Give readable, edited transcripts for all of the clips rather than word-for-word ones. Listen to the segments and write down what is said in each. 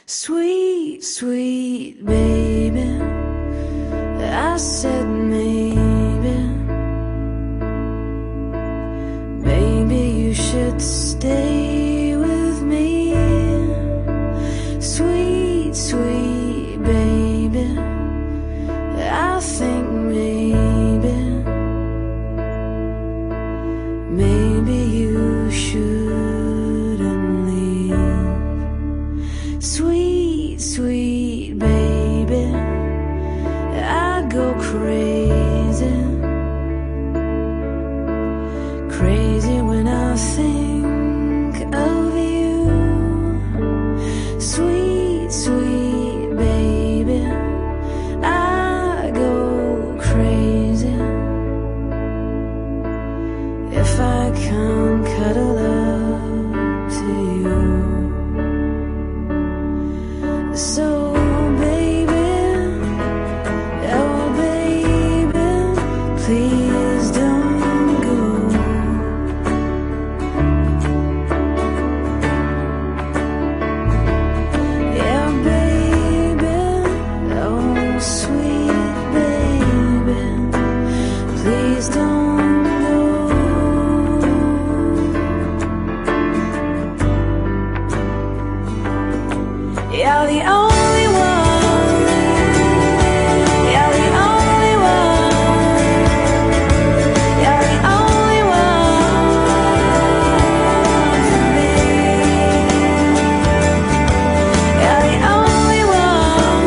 Sweet, sweet baby, I said maybe, maybe you should stay with me. Sweet, sweet baby, I think maybe you shouldn't leave. Sweet, sweet baby, I go crazy, crazy when I think of you. Sweet, sweet baby, I go crazy if I can't cuddle up to you. So baby, oh baby, please don't go. Yeah baby, oh sweet baby, please don't go. You're the only one, you're the only one, you're the only one for me. You're the only one,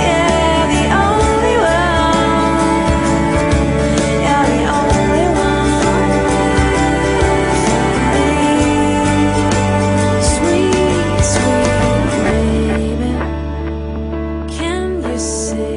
yeah, the only one, you're the only one for me. Sweet, sweet baby, can you say